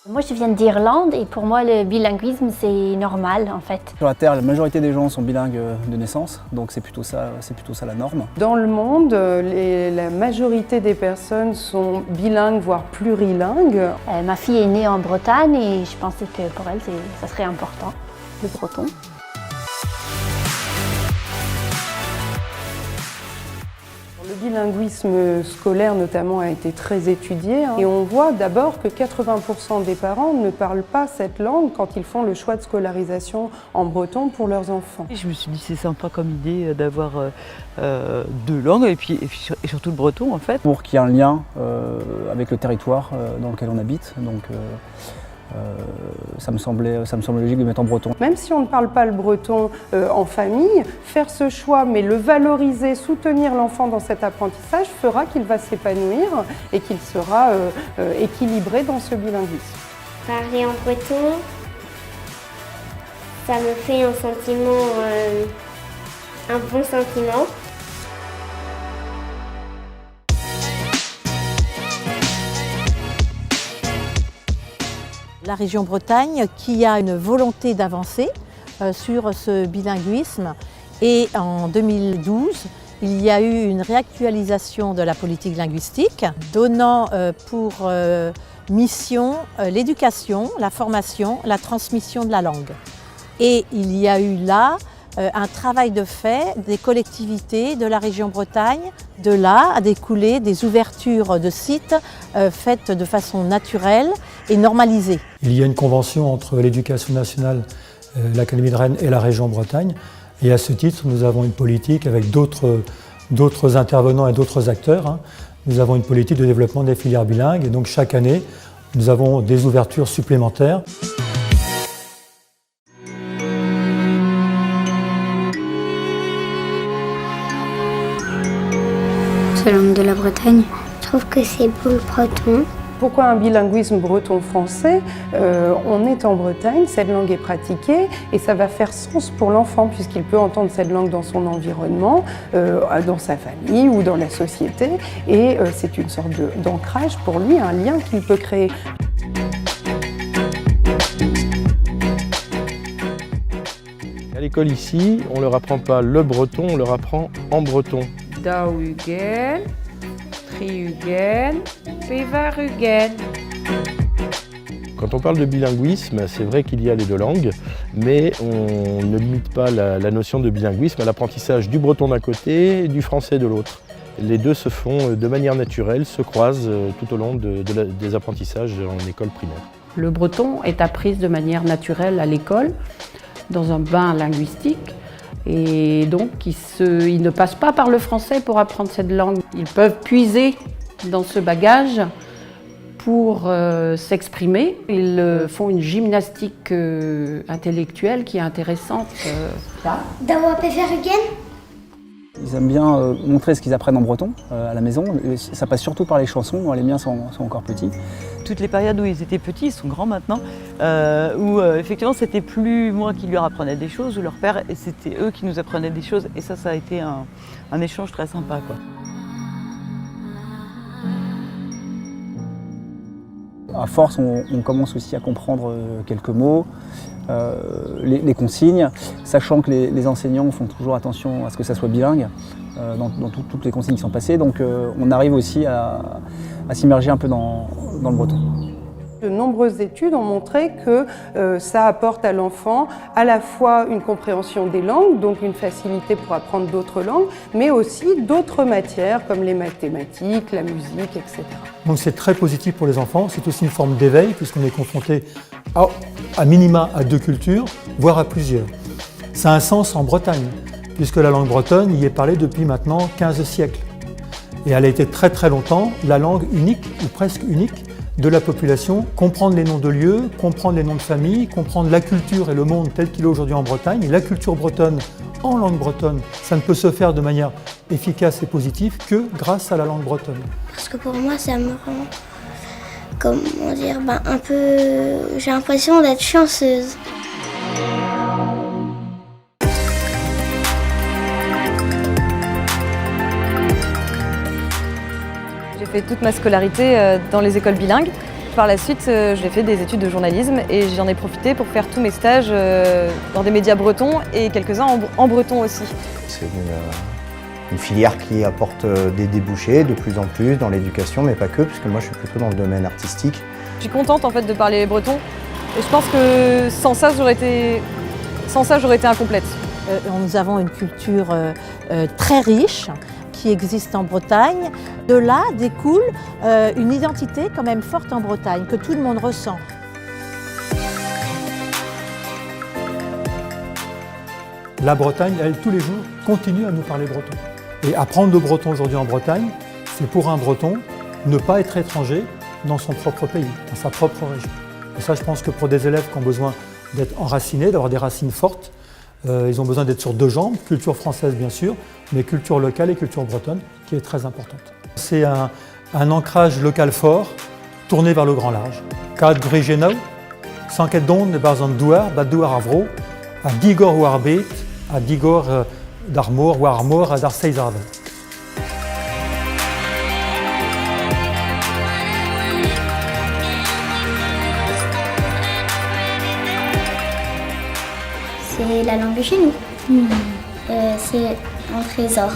Moi, je viens d'Irlande et pour moi, le bilinguisme, c'est normal en fait. Sur la Terre, la majorité des gens sont bilingues de naissance, donc c'est plutôt ça la norme. Dans le monde, la majorité des personnes sont bilingues, voire plurilingues. Ma fille est née en Bretagne et je pensais que pour elle, ça serait important, le breton. Le bilinguisme scolaire notamment a été très étudié et on voit d'abord que 80% des parents ne parlent pas cette langue quand ils font le choix de scolarisation en breton pour leurs enfants. Je me suis dit c'est sympa comme idée d'avoir deux langues et surtout le breton en fait. Pour qu'il y ait un lien avec le territoire dans lequel on habite, donc ça me semblait logique de mettre en breton. Même si on ne parle pas le breton en famille, faire ce choix, mais le valoriser, soutenir l'enfant dans cet apprentissage fera qu'il va s'épanouir et qu'il sera équilibré dans ce bilinguisme. Parler en breton, ça me fait un sentiment, un bon sentiment. La région Bretagne qui a une volonté d'avancer sur ce bilinguisme et en 2012, il y a eu une réactualisation de la politique linguistique donnant pour mission l'éducation, la formation, la transmission de la langue. Et il y a eu là un travail de fait des collectivités de la région Bretagne. De là a découlé des ouvertures de sites faites de façon naturelle et normalisée. Il y a une convention entre l'Éducation nationale, l'Académie de Rennes et la région Bretagne. Et à ce titre, nous avons une politique avec d'autres intervenants et d'autres acteurs. Nous avons une politique de développement des filières bilingues et donc chaque année, nous avons des ouvertures supplémentaires. La langue de la Bretagne. Je trouve que c'est beau le breton. Pourquoi un bilinguisme breton-français? On est en Bretagne, cette langue est pratiquée et ça va faire sens pour l'enfant puisqu'il peut entendre cette langue dans son environnement, dans sa famille ou dans la société et c'est une sorte d'ancrage pour lui, un lien qu'il peut créer. À l'école ici, on ne leur apprend pas le breton, on leur apprend en breton. Dauhugen, Trihugen, Pevarugen. Quand on parle de bilinguisme, c'est vrai qu'il y a les deux langues, mais on ne limite pas la notion de bilinguisme à l'apprentissage du breton d'un côté et du français de l'autre. Les deux se font de manière naturelle, se croisent tout au long des apprentissages en école primaire. Le breton est appris de manière naturelle à l'école, dans un bain linguistique. Et donc, ils ne passent pas par le français pour apprendre cette langue. Ils peuvent puiser dans ce bagage pour s'exprimer. Ils font une gymnastique intellectuelle qui est intéressante. Dawa Pevarugen. Ils aiment bien montrer ce qu'ils apprennent en breton à la maison. Ça passe surtout par les chansons, les miens sont encore petits. Toutes les périodes où ils étaient petits, ils sont grands maintenant, où effectivement c'était plus moi qui leur apprenais des choses, ou leur père, et c'était eux qui nous apprenaient des choses, et ça a été un échange très sympa, quoi. À force, on commence aussi à comprendre quelques mots, les consignes, sachant que les enseignants font toujours attention à ce que ça soit bilingue dans toutes les consignes qui sont passées. Donc on arrive aussi à s'immerger un peu dans le breton. De nombreuses études ont montré que ça apporte à l'enfant à la fois une compréhension des langues, donc une facilité pour apprendre d'autres langues, mais aussi d'autres matières comme les mathématiques, la musique, etc. Donc c'est très positif pour les enfants, c'est aussi une forme d'éveil puisqu'on est confronté à minima à deux cultures, voire à plusieurs. Ça a un sens en Bretagne, puisque la langue bretonne y est parlée depuis maintenant 15 siècles. Et elle a été très très longtemps la langue unique, ou presque unique, de la population, comprendre les noms de lieux, comprendre les noms de famille, comprendre la culture et le monde tel qu'il est aujourd'hui en Bretagne. Et la culture bretonne en langue bretonne, ça ne peut se faire de manière efficace et positive que grâce à la langue bretonne. Parce que pour moi, ça me rend, comment dire, un peu, j'ai l'impression d'être chanceuse. J'ai fait toute ma scolarité dans les écoles bilingues Par la suite, j'ai fait des études de journalisme et j'en ai profité pour faire tous mes stages dans des médias bretons et quelques-uns en breton aussi. C'est une filière qui apporte des débouchés de plus en plus dans l'éducation, mais pas que, puisque moi je suis plutôt dans le domaine artistique. Je suis contente en fait de parler breton et je pense que sans ça j'aurais été incomplète. Nous avons une culture très riche qui existe en Bretagne. De là découle une identité quand même forte en Bretagne, que tout le monde ressent. La Bretagne, elle, tous les jours, continue à nous parler breton. Et apprendre le breton aujourd'hui en Bretagne, c'est pour un breton ne pas être étranger dans son propre pays, dans sa propre région. Et ça, je pense que pour des élèves qui ont besoin d'être enracinés, d'avoir des racines fortes, ils ont besoin d'être sur deux jambes, culture française bien sûr, mais culture locale et culture bretonne qui est très importante. C'est un ancrage local fort, tourné vers le grand large. Kad Grigenau, Sanket Don de Barzan Douar, Badouar Avro, à Digor Warbet, à Digor d'Armor, Warmor, à Darseizarden. C'est la langue de chez nous. C'est un trésor.